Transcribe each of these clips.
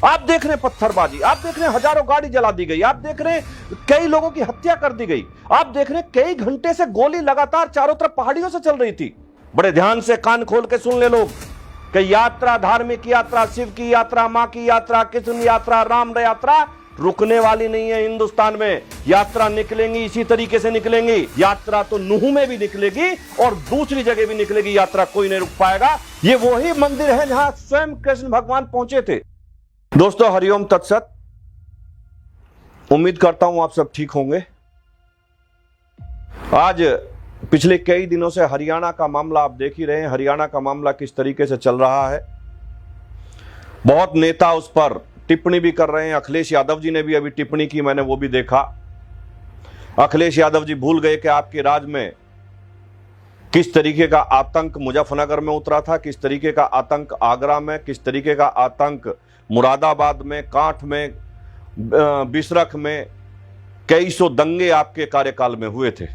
आप देख रहे हैं पत्थरबाजी, आप देख रहे हैं हजारों गाड़ी जला दी गई, आप देख रहे हैं कई लोगों की हत्या कर दी गई, आप देख रहे हैं कई घंटे से गोली लगातार चारों तरफ पहाड़ियों से चल रही थी। बड़े ध्यान से कान खोल के सुन ले लोग कि यात्रा, धार्मिक यात्रा, शिव की यात्रा, मां की यात्रा, कृष्ण यात्रा, राम यात्रा रुकने वाली नहीं है। हिंदुस्तान में यात्रा निकलेंगी, इसी तरीके से निकलेंगी। यात्रा तो नूह में भी निकलेगी और दूसरी जगह भी निकलेगी। यात्रा कोई नहीं रुक पाएगा। ये वही मंदिर है जहां स्वयं कृष्ण भगवान पहुंचे थे। दोस्तों, हरिओम तत्सत। उम्मीद करता हूं आप सब ठीक होंगे। आज पिछले कई दिनों से हरियाणा का मामला आप देख ही रहे हैं। हरियाणा का मामला किस तरीके से चल रहा है। बहुत नेता उस पर टिप्पणी भी कर रहे हैं। अखिलेश यादव जी ने भी अभी टिप्पणी की, मैंने वो भी देखा। अखिलेश यादव जी भूल गए कि आपके राज में किस तरीके का आतंक मुजफ्फरनगर में उतरा था, किस तरीके का आतंक आगरा में, किस तरीके का आतंक मुरादाबाद में, कांठ में, बिसरख में। कई सौ दंगे आपके कार्यकाल में हुए थे।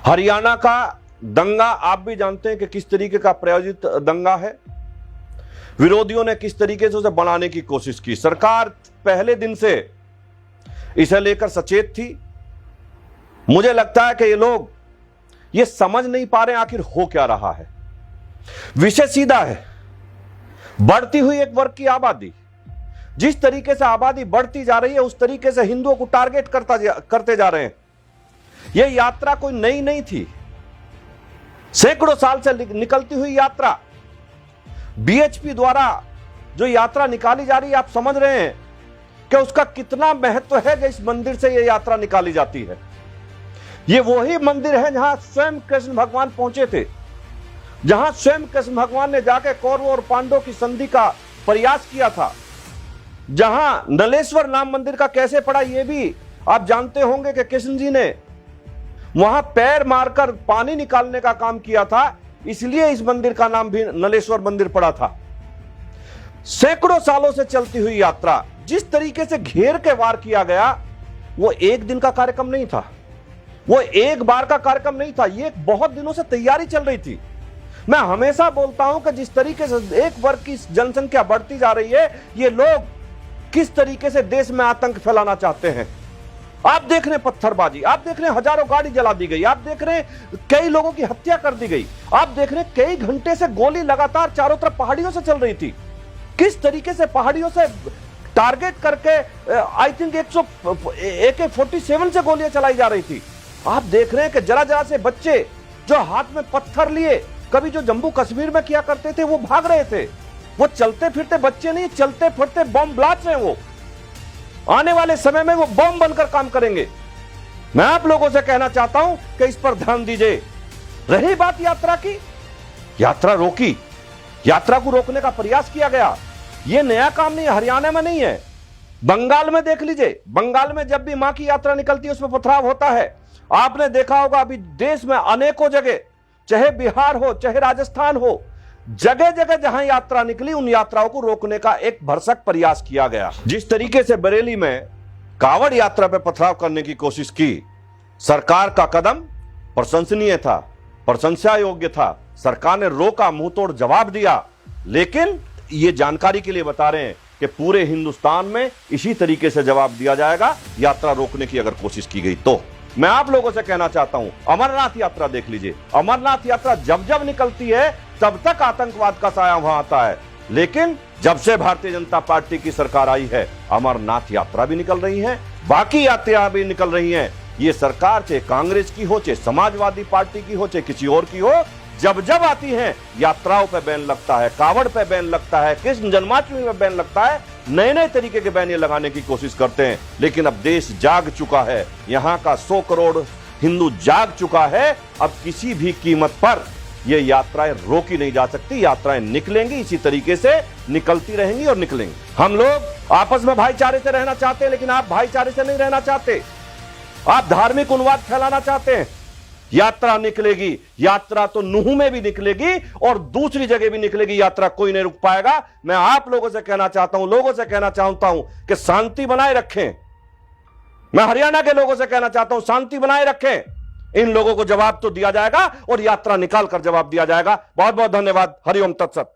हरियाणा का दंगा आप भी जानते हैं कि किस तरीके का प्रायोजित दंगा है। विरोधियों ने किस तरीके से उसे बनाने की कोशिश की। सरकार पहले दिन से इसे लेकर सचेत थी। मुझे लगता है कि ये लोग ये समझ नहीं पा रहे आखिर हो क्या रहा है। विषय सीधा है, बढ़ती हुई एक वर्ग की आबादी। जिस तरीके से आबादी बढ़ती जा रही है उस तरीके से हिंदुओं को टारगेट करते जा रहे हैं। यह यात्रा कोई नई नहीं थी, सैकड़ों साल से निकलती हुई यात्रा। बीएचपी द्वारा जो यात्रा निकाली जा रही है, आप समझ रहे हैं कि उसका कितना महत्व है कि इस मंदिर से यह यात्रा निकाली जाती है। यह वही मंदिर है जहां स्वयं कृष्ण भगवान पहुंचे थे, जहां स्वयं कृष्ण भगवान ने जाकर कौरवों और पांडवों की संधि का प्रयास किया था, जहां नलेश्वर नाम मंदिर का कैसे पड़ा यह भी आप जानते होंगे कि कृष्ण जी ने वहां पैर मारकर पानी निकालने का काम किया था, इसलिए इस मंदिर का नाम भी नलेश्वर मंदिर पड़ा था। सैकड़ों सालों से चलती हुई यात्रा जिस तरीके से घेर के वार किया गया, वो एक दिन का कार्यक्रम नहीं था, वो एक बार का कार्यक्रम नहीं था। ये बहुत दिनों से तैयारी चल रही थी। मैं हमेशा बोलता हूं कि जिस तरीके से एक वर्ग की जनसंख्या बढ़ती जा रही है, ये लोग किस तरीके से देश में आतंक फैलाना चाहते हैं। आप देख रहे हैं पत्थरबाजी, आप देख रहे हैं हजारों गाड़ी जला दी गई, आप देख रहे हैं कई लोगों की हत्या कर दी गई, आप देख रहे हैं कई घंटे से गोली लगातार चारों तरफ पहाड़ियों से चल रही थी। किस तरीके से पहाड़ियों से टारगेट करके आई थिंक AK-47 से गोलियां चलाई जा रही थी। आप देख रहे हैं कि जरा जरा से बच्चे जो हाथ में पत्थर लिए कभी जो जम्मू कश्मीर में किया करते थे वो भाग रहे थे। वो चलते फिरते बच्चे नहीं, चलते फिरते बम ब्लास्ट हैं। वो आने वाले समय में वो बम बनकर काम करेंगे। मैं आप लोगों से कहना चाहता हूं कि इस पर ध्यान दीजिए। रही बात यात्रा की, यात्रा रोकी, यात्रा को रोकने का प्रयास किया गया। यह नया काम नहीं, हरियाणा में नहीं है, बंगाल में देख लीजिए। बंगाल में जब भी मां की यात्रा निकलती है उसमें पथराव होता है। आपने देखा होगा अभी देश में अनेकों जगह, चाहे बिहार हो चाहे राजस्थान हो, जगह जगह जहां यात्रा निकली उन यात्राओं को रोकने का एक भरसक प्रयास किया गया। जिस तरीके से बरेली में कावड़ यात्रा पर पथराव करने की कोशिश की, सरकार का कदम प्रशंसनीय था, प्रशंसा योग्य था। सरकार ने रोका, मुंह तोड़ जवाब दिया। लेकिन ये जानकारी के लिए बता रहे हैं कि पूरे हिंदुस्तान में इसी तरीके से जवाब दिया जाएगा यात्रा रोकने की अगर कोशिश की गई तो। मैं आप लोगों से कहना चाहता हूं, अमरनाथ यात्रा देख लीजिए। अमरनाथ यात्रा जब जब निकलती है तब तक आतंकवाद का साया वहां आता है। लेकिन जब से भारतीय जनता पार्टी की सरकार आई है, अमरनाथ यात्रा भी निकल रही है, बाकी यात्रा भी निकल रही हैं। ये सरकार चाहे कांग्रेस की हो, चाहे समाजवादी पार्टी की हो, चाहे किसी और की हो, जब जब आती हैं यात्राओं पे बैन लगता है, कावड़ पे बैन लगता है, कृष्ण जन्माष्टमी पे बैन लगता है। नए नए तरीके के बैन ये लगाने की कोशिश करते हैं। लेकिन अब देश जाग चुका है, यहाँ का 100 करोड़ हिंदू जाग चुका है। अब किसी भी कीमत पर ये यात्राएं रोकी नहीं जा सकती। यात्राएं निकलेंगी, इसी तरीके से निकलती रहेंगी और निकलेंगी। हम लोग आपस में भाईचारे से रहना चाहते हैं, लेकिन आप भाईचारे से नहीं रहना चाहते, आप धार्मिक उन्माद फैलाना चाहते हैं। यात्रा निकलेगी, यात्रा तो नूह में भी निकलेगी और दूसरी जगह भी निकलेगी। यात्रा कोई नहीं रुक पाएगा। मैं आप लोगों से कहना चाहता हूं, लोगों से कहना चाहता हूं कि शांति बनाए रखें। मैं हरियाणा के लोगों से कहना चाहता हूं, शांति बनाए रखें। इन लोगों को जवाब तो दिया जाएगा और यात्रा निकाल कर जवाब दिया जाएगा। बहुत बहुत धन्यवाद। हरिओम तत्सत।